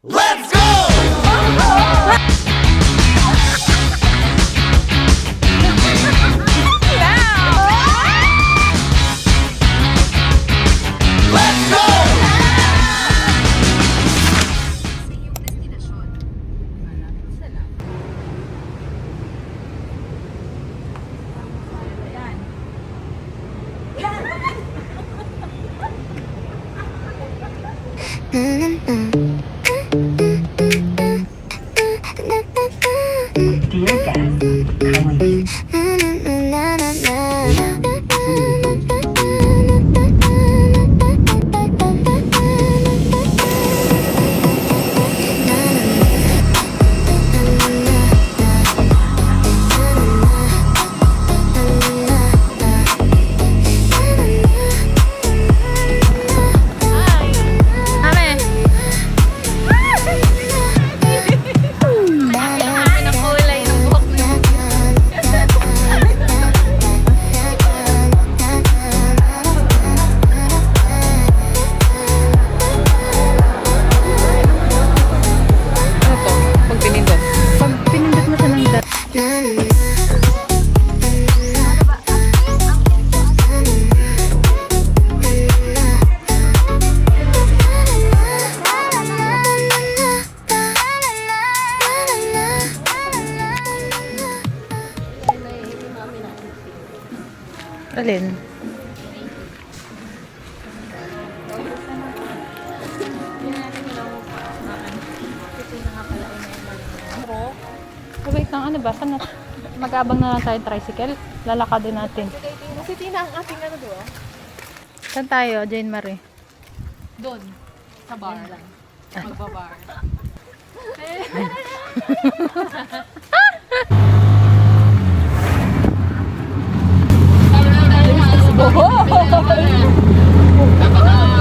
Let's go! Let's go! Dear guest, kindly Alin? Wait lang, ano ba? Saan mag-abang na lang tayo tricycle? Lalakadin natin. Kasi tina ang ating ano doon? Saan tayo, Jane Marie? Doon. Sa bar. Magbabar.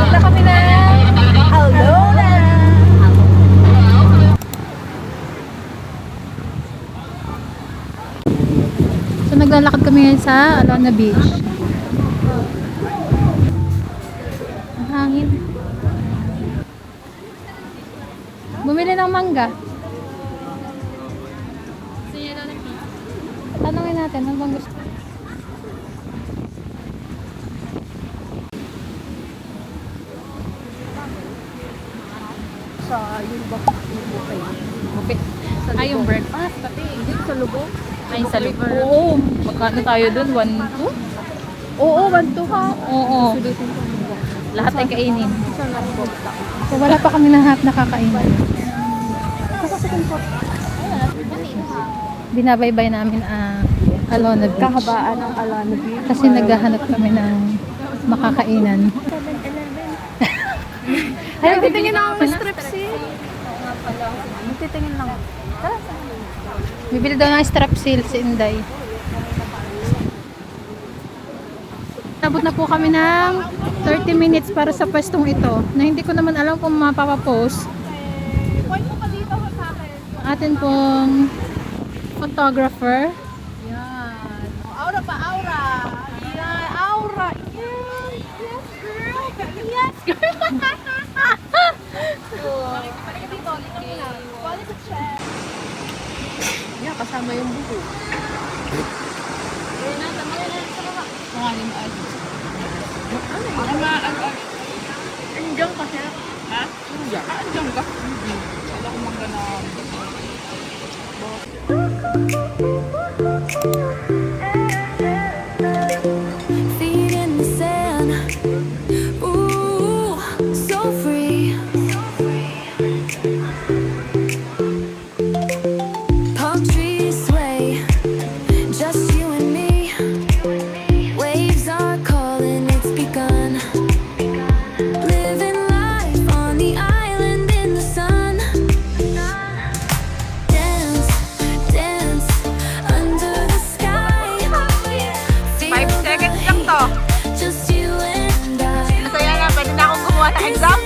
Punta kami na Alona. So, naglalakad kami ngayon sa Alona Beach. Ang hangin. Bumili ng mangga. Tanungin natin, ano bang gusto? Sa yung buffet. Ay, yung breakfast. Pati, hindi sa lubong. Ay, sa loob. Oo. Magkano tayo dun? 1-2? Oo, 1-2 ha. Oo. Lahat ay kainin. Sa lubong. So, wala pa kami na nakakainin. Binabaybay namin ang Alona Beach. Kahabaan ng Alana Beach. Kasi naghahanap kami ng makakainan. 7-Eleven. Ay, titingin lang ang strip seal. Titingin lang. Bibili daw ng strepsil si Inday. Nabot na po kami ng 30 minutes para sa pwestong ito. Na hindi ko naman alam kung mapapapost. Point mo pa dito sa akin. Atin pong photographer. Yan. Aura pa, aura. Yan, aura. Yes, yes, girl. Yes, girl. Balik dito, dito muna. Quality check. Yan, kasama yung buko. Mangalim ay. Ano yun? Andiyan ka siya. Ha? Andiyan ka? Wala akong magganap. Feet in the sand, ooh, so free. Palm trees sway, just you and me. Waves are calling, it's begun. Living life on the island in the sun. Dance, dance under the sky. 5 seconds lang to. Just you and I. Kaya nga, pwede na akong gumawa ng exam.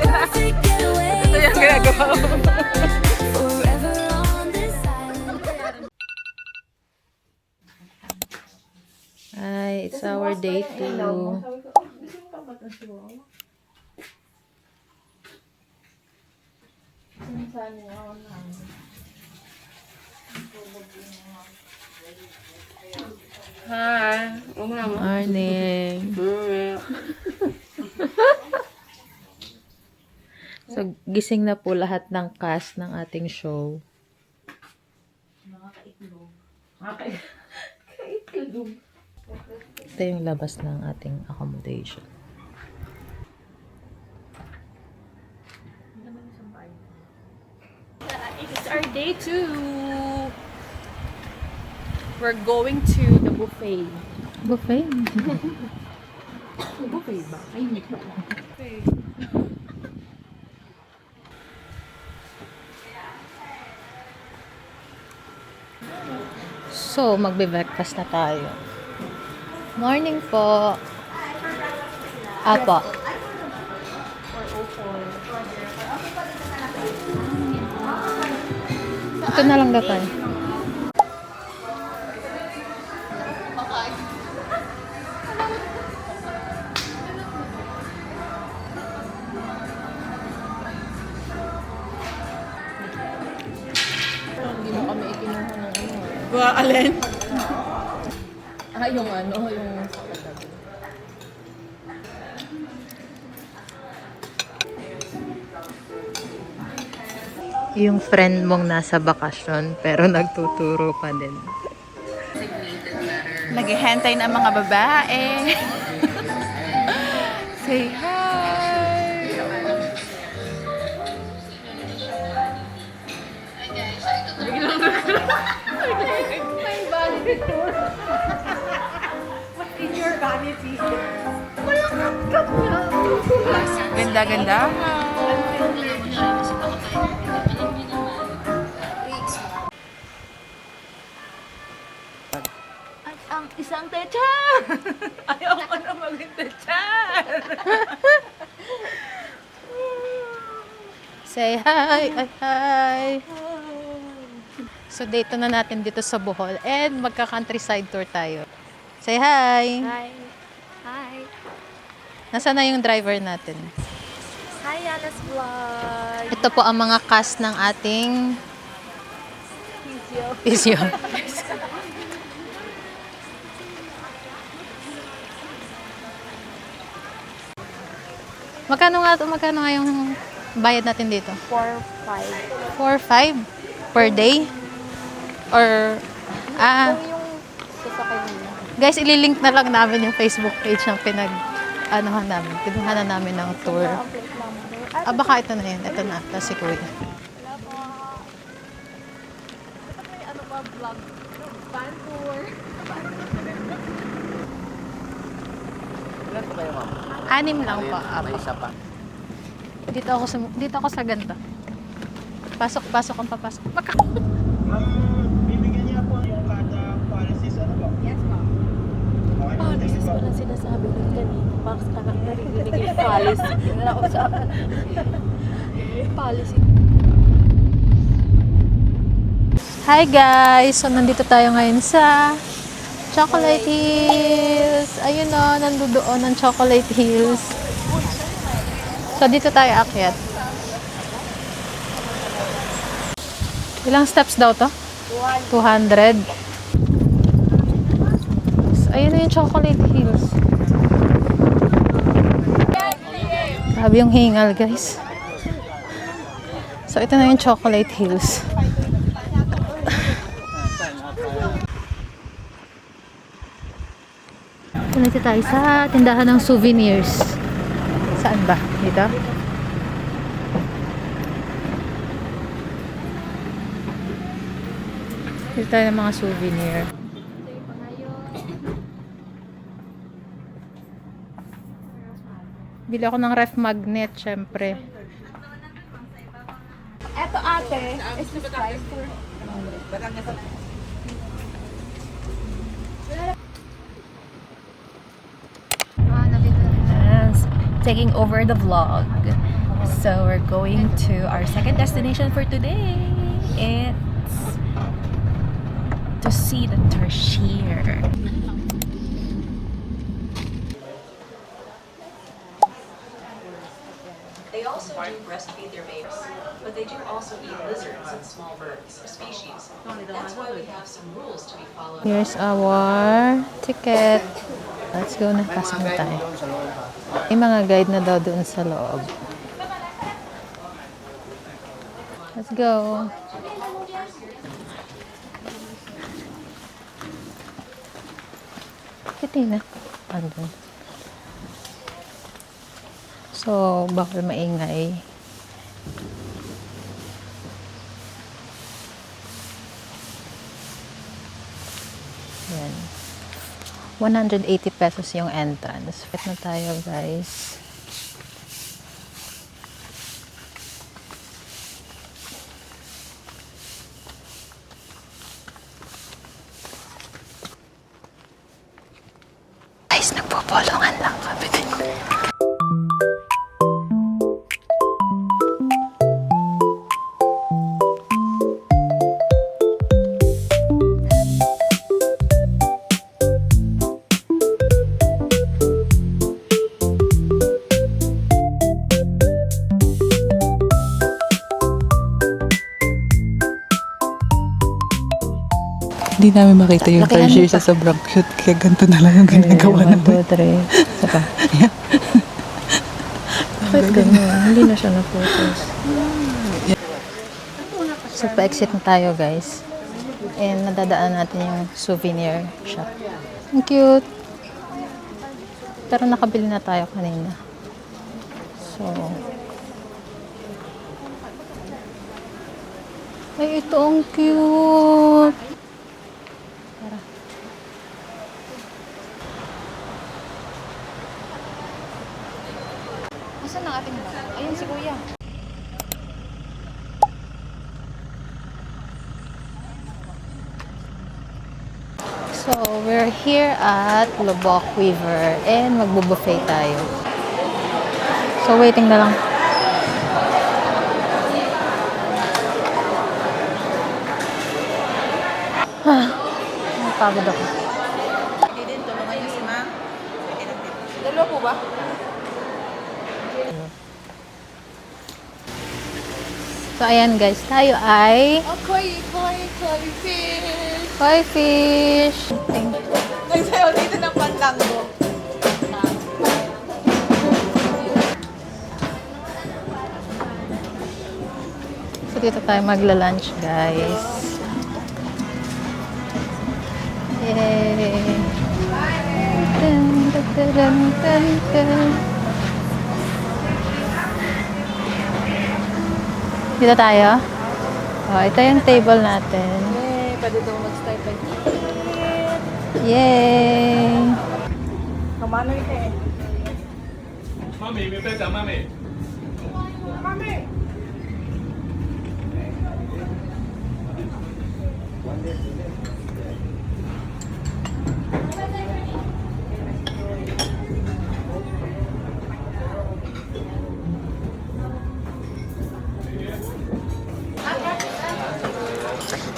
Perfect getaway. Ito yung ginagawa ko. Forever on this island. Ay, it's our day 2. Hi. Morning. So, gising na po lahat ng cast ng ating show. Ito yung labas ng ating accommodation. It's our day 2. We're going to the buffet. Buffet. Buffet ba? Ay, hindi ko. Buffet. So, magbe-breakfast na tayo. Morning po. Apo. Ito na lang daw tayo. Hindi mo kami ikinuha ng ano. Alin? Yung ano, yung sa katabi. Yung friend mong nasa bakasyon pero nagtuturo pa din. Naghihintay na mga babae. Say hi! My vanity tour. What's in your vanity? Walang cut niya. Ganda-ganda. At ang isang teacher! Ayaw ko na maging teacher! Say hi! Hi! So, dito na natin dito sa Bohol and magka-countryside tour tayo. Say hi! Hi. Hi. Nasaan na yung driver natin? Hi, Alice Vlog. Ito po ang mga cast ng ating Pisyo. Magkano nga yung bayad natin dito? 4-5. 4-5 per day? Or, Yung sasakay mo. guys, ililink na lang namin yung Facebook page ng kinuhanan namin ng tour. Ang plate number. Baka ito na yun. Ito na. Ito si Kuya. Wala po. Dapat may ano pa vlog. Van tour. Ilan po kayo, ma'am? 6 lang pa. May isa pa. Dito ako sa ganito. Pasok ang papasok. Ma'am, bibigyan niya po yung kada policies, ano ba? Yes, ma'am. Okay, Policies ko lang sinasabi ng kanina. Max ka na narinig yung policy. Wala ko sa policy. Hi guys! So, nandito tayo ngayon sa Chocolate Hills. Ayun o, nandoon ang Chocolate Hills. So, dito tayo akyat. Ilang steps daw to? 200. So, ayun na yung Chocolate Hills. Grabe yung hingal, guys. So, ito na yung Chocolate Hills. Dito tayo sa tindahan ng souvenirs. Saan ba? Dito? Dito tayo ng mga souvenir. Bili ako ng ref magnet, syempre. Eto ate, is this price for... Yes, taking over the vlog. So we're going to our second destination for today. It's to see the Tertiary. also do breastfeed their babies, but they do also eat lizards and small birds species. That's why we have some rules to be followed. Here's our ticket. Let's go na. Pasok na tayo. May mga guide na daw doon sa loob. Let's go. Kitina. Andun. So, bawal maingay. Yan. 180 pesos yung entrance. Fit na tayo, guys. Guys, nagpobolongan lang kami. Hindi namin makita yung Lakihan treasure mo sa sobrang cute. Kaya ganito na lang yung ginagawa 1, namin. 2, 3. Saka. Bakit ganun? Hindi na siya na-focus. So, pa-exit na tayo, guys. And nadadaan natin yung souvenir shop. Ang cute. Pero nakabili na tayo kanina. So, ay, ito ang cute. Tara. Nasaan ang ating bag? Ayun si Kuya. So, we're here at Lubbock River and magbo-buffet tayo. So, waiting na lang. Napagod ako. Dalawa po ba? So, ayan guys, tayo ay Koi fish! koi fish. Nagsayaw dito ng pandango. So, dito tayo magla-lunch, guys. Yay! Dun, dun, dun, dun, dun, dun. Dito tayo? Oh, ito yung table natin. Eh, pwede daw mag-start by Yay! Kamano ito eh.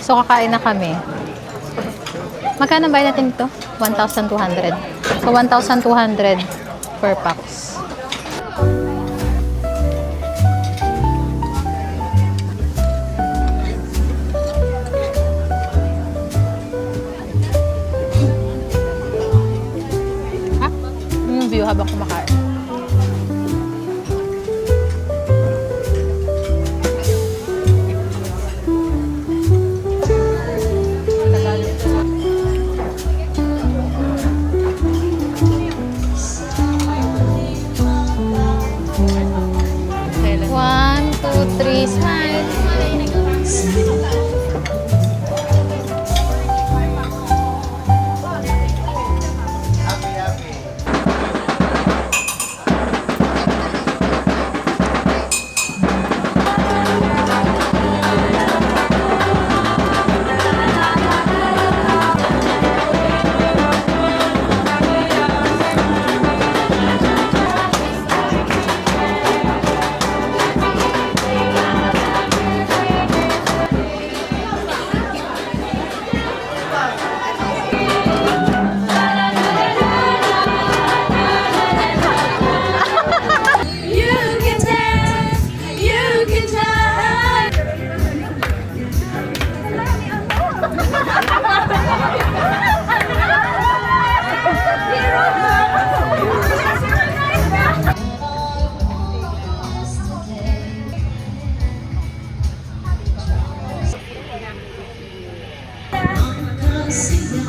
So, kakain na kami. Magkano ba natin ito? 1,200. So, 1,200 per pax. Ha? Yung view habang kumakain. One, two, three, smile.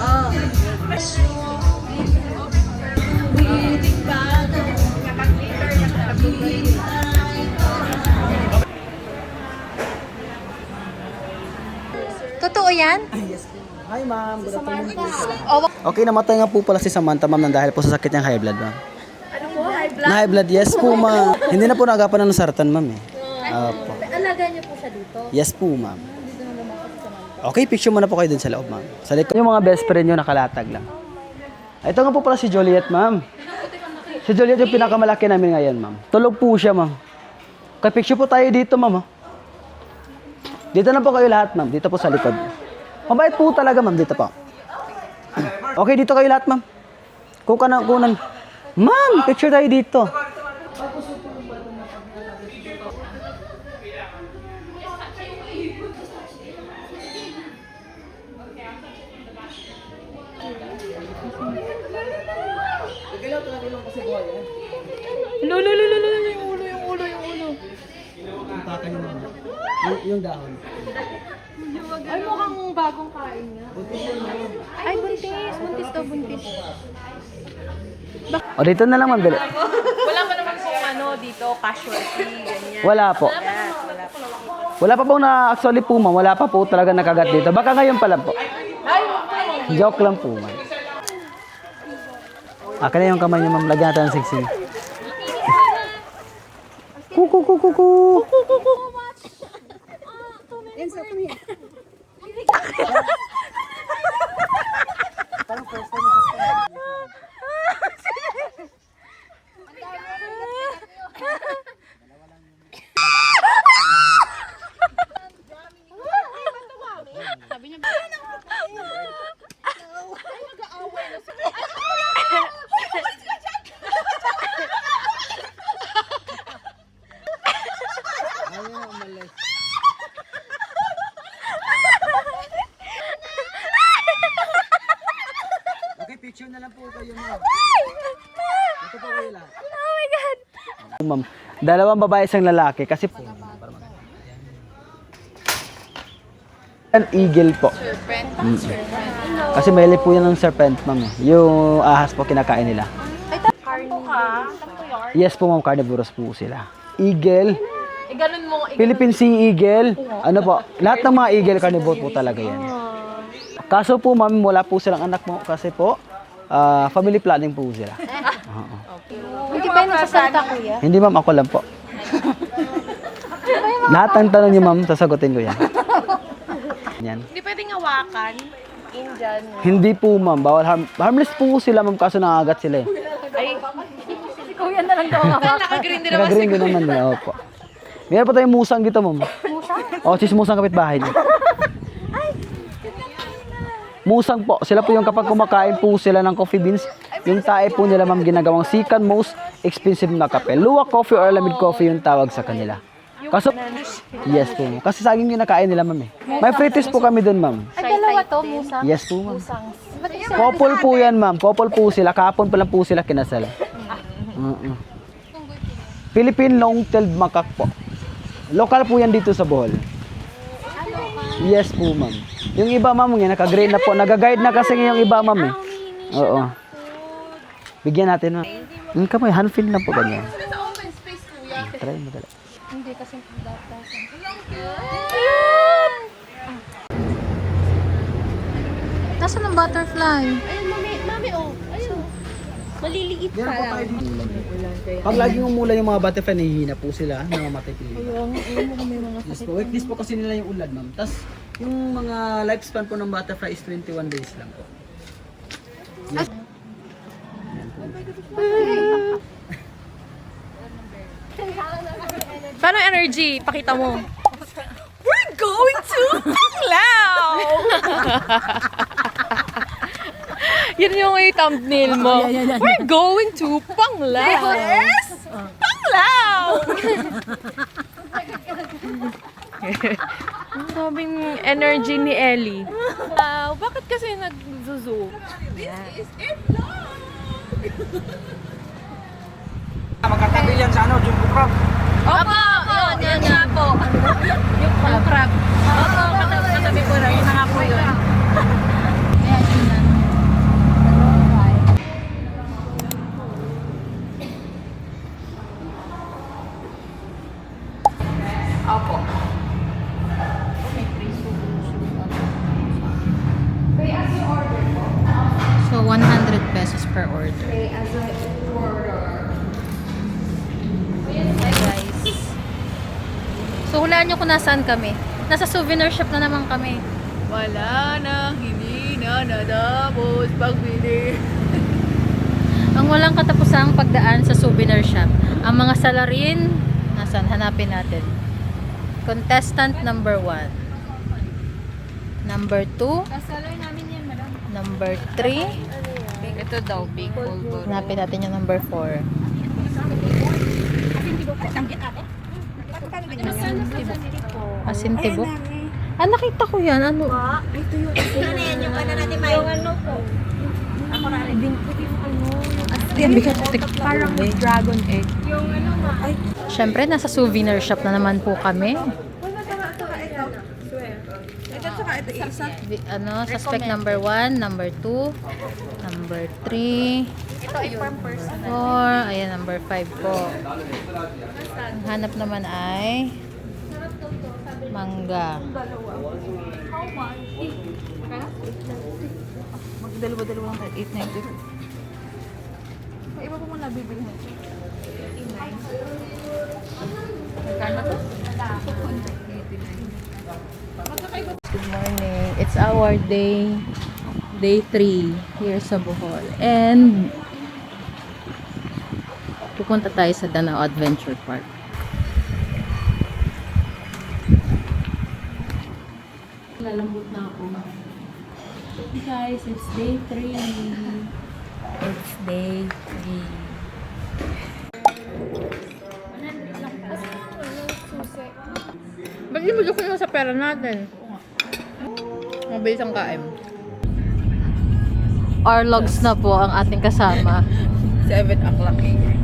Totoo yan? Hi ma'am, good afternoon po. Okay, namatay nga po pala si Samantha ma'am nang dahil po sa sakit niyang high blood ma'am. Ano po, high blood? High blood, yes po ma'am. Hindi na po nagapan ng sartan ma'am eh. Opo. Alaga niyo po siya dito. Yes po ma'am. Okay, picture muna po kayo dun sa loob ma'am. Sa likod yung mga best friend nyo nakalatag lang. Ito nga po pala si Juliet ma'am. Si Juliet yung pinakamalaki namin ngayon ma'am. Tulog po siya ma'am. Okay, picture po tayo dito ma'am. Dito na po kayo lahat ma'am. Dito po sa likod. Mabait po talaga ma'am. Dito po. Okay, dito kayo lahat ma'am. Kunan. Ma'am, picture tayo dito. Yung dahon. Ay, mukhang bagong kain niya. Ay, buntis. Buntis daw, buntis. O, dito na lang ma'am. Dali. Wala pa naman kung ano dito, casualty, ganyan. Wala po. Wala pa po na, actually po ma'am, wala pa po talaga nakagat dito. Baka ngayon pa lang po. Joke lang po ma'am. Akin na yung kamay niyo ma'am, lagyan natin ng sigsing. Kuku. Okay, picture na lang po kayo ma'am. Ito po kayo lahat. Oh my God. Ma'am, dalawang babae isang lalaki kasi po. An eagle po. Serpent? Kasi may po yan ng serpent ma'am. Yung ahas po kinakain nila. Yes po ma'am, carnivorous po sila. Eagle. Ganun mo, Philippine Sea Eagle. Ano po, lahat ng mga eagle carnivore po talaga yan. Kaso po ma'am, wala po silang anak mo kasi po, family planning po sila. Hindi ba yung nasasalita, kuya? Hindi ma'am, ako lang po. Lahat ng tanong niyo ma'am, sasagutin ko yan. Yan. Hindi pwedeng hawakan. Indian. Hindi po ma'am, bawal harmless po sila ma'am kaso nangagat sila eh. Kuya na lang daw ang hawakan. Naka-green din naman Naka-green din naman nila, opo. Meron pa tayong musang dito ma'am. Musang? Musang kapitbahay niyo. Musang po, sila po yung kapag kumakain po sila ng coffee beans, yung tae po nila ma'am ginagawang second most expensive na kape. Luwak coffee or lamig coffee yung tawag sa kanila. Kaso, yes po ma'am. Kasi saging yung nakain nila ma'am eh. May frites po kami dun ma'am. Ay, dalawa to, musang. Yes po ma'am. Couple po yan ma'am. Couple po sila. Kahapon pa lang po sila kinasal. Philippine long-tailed macaque po. Local po yan dito sa Bohol. Yes po ma'am. Yung iba ma'am, yan naka-grade na po. Nag-guide na kasi yung iba ma'am eh. Oo. Bigyan natin ma'am. Yung kamay, hand-filled na po ganyan. Try mo dala. Hindi kasi dapat. Nasaan ang butterfly? Ayun, mami, oh. Ayun. Maliliit pa lang. Pag laging umula yung mga butterfly, nahihina po sila. Namamatay po nila. Ayun mo kung may mga Yes po. Weekdays po kasi nila yung ulan ma'am. Tapos yung mga lifespan po ng butterfly is 21 days lang po. Yes. Paano energy? Pakita mo. We're going to Panglao! Yun yung thumbnail mo. We're going to Panglao! Yes! Panglao! Ang daming energy ni Ellie. Wow, bakit kasi nag-zoom? This is it vlog! Magkatabi yan sa Jumbo Crab. Opo! Yun nga po. Yung crab. Opo, katabi ko na. Yun na nga po yun. Hulaan nyo kung nasaan kami. Nasa souvenir shop na naman kami. Wala na, hindi na natapos pagbili. Ang walang katapusang pagdaan sa souvenir shop. Ang mga salarin, nasaan? Hanapin natin. Contestant number 1. Number 2. Kasalay namin yan, madam. Number 3. Ito daw, big Pulburo. Hanapin natin yung number 4. Asintibo. Ah, nakita ko yan. Ano? Ito yung yung ano natin, May. Yung ano po. Ako na rin din po yung ano. Parang dragon egg. Yung ano, ma. Ay, Siyempre, nasa souvenir shop na naman po kami. Suspect number 1, number 2, number 3, ito ay from person. 4, ayan, number 5 po. Ang hanap naman ay mangga. Magdalawa-dalawa lang tayo. 890. Iba po mo nabibili mo. 89. Magkano to? 289. Good morning. It's our day 3 here sa Bohol. And pupunta tayo sa Danao Adventure Park. Lalambot na ako. Guys, it's day 3. It's day 3. Ba't di mo ko sa pera natin? Mabilis ang kain. Arlogs na po ang ating kasama. 7 o'clock here.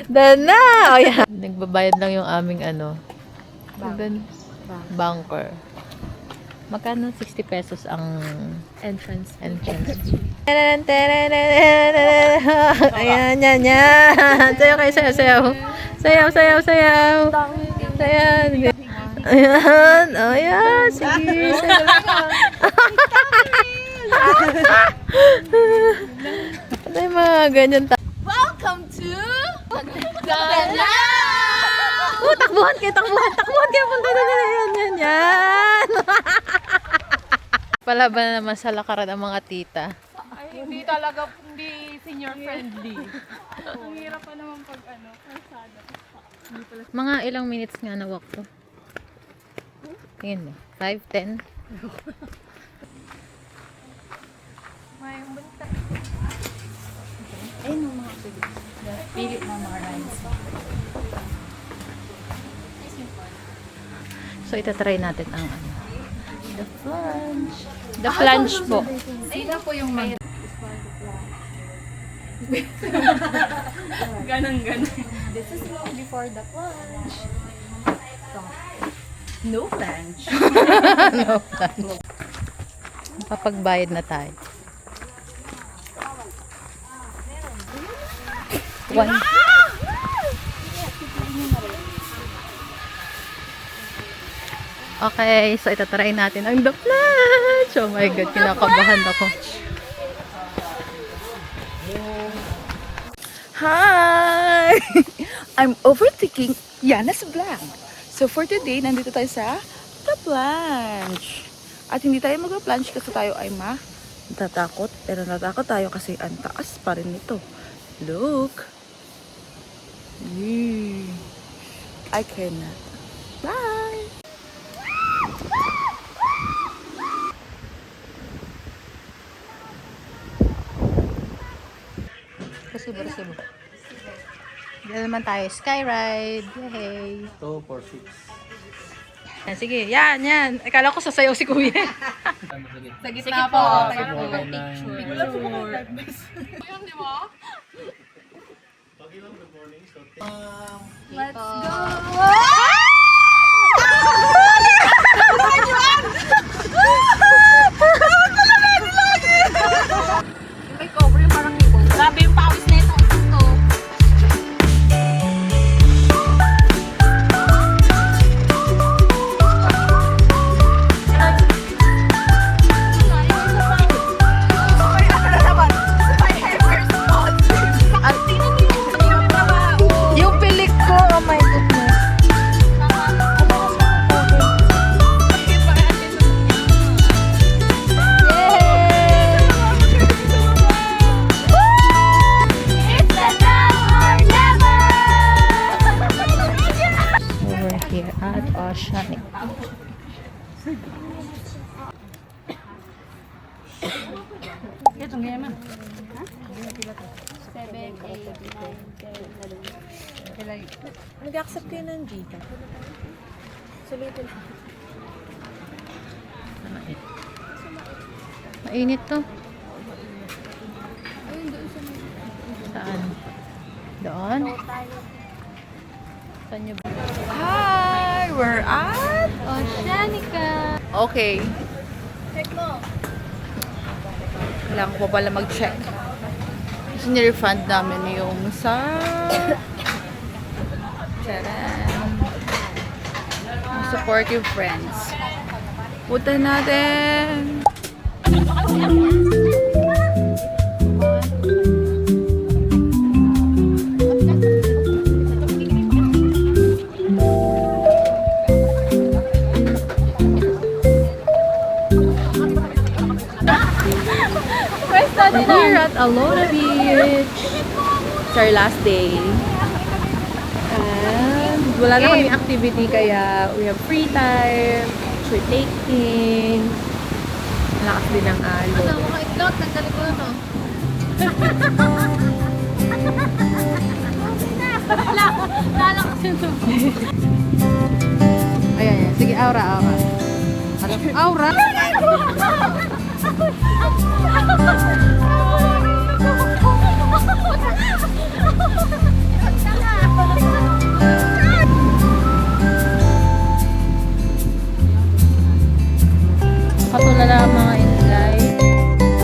Dana! O yan. Nagbabayad lang yung aming banker. Magkano? 60 pesos ang entrance. Ayan, yan, yan. Sayaw kayo, sayaw. Sayaw. Ayan. Ayan. Sige. Ay, mga ganyan. Welcome to Takbuhan kayo. Punta na yan. Palaban na naman sa lakaran ang mga tita. Ay, hindi talaga, hindi senior friendly. Ang hirap pa naman pag kalsada. Mga ilang minutes nga na walk to. Tingin mo. 5, 10. May bunta. Ayun yung mga pilit na mga rides. So, itatry natin ang the plunge. The plunge po. Sino po yung may... Ganon. This is before the plunge. No plunge. No plunge. Kapagbayad na tayo. One. Okay, so itatry natin ang the plunge. Oh my God, kinakabahan ako. Hi! I'm overthinking Yana's vlog. So for today, nandito tayo sa The Plunge. At hindi tayo mag-plunge kasi tayo ay natatakot. Pero natatakot tayo kasi ang taas pa rin nito. Look! I cannot. Bye! Resibo. Diyan naman tayo. Skyride. Yay! 2, 4, 6. Sige, yan. Akala ko sasayaw si Kuya. Sa gitna po. Let's go! May cover yung parang nipple. Grabe yung pawis na ito. Yung pilik ko. here at Oceanic. Nag-accept kayo ng Gita. Mainit to. Saan? Doon? Saan nyo ba? Hi! We're at... Oceanica! Okay. Kailangan ko pa pala mag-check. Kasi nirefund namin yung sa... Charan! Yung supportive friends. Punta natin! We're here at Alona Beach. It's our last day. And wala na kami activity kaya we have free time. We're taking. Lakas din ng alon. Mga itlot, nagdali ko na. Ayan, ayan. Sige, aura, aura. Aura?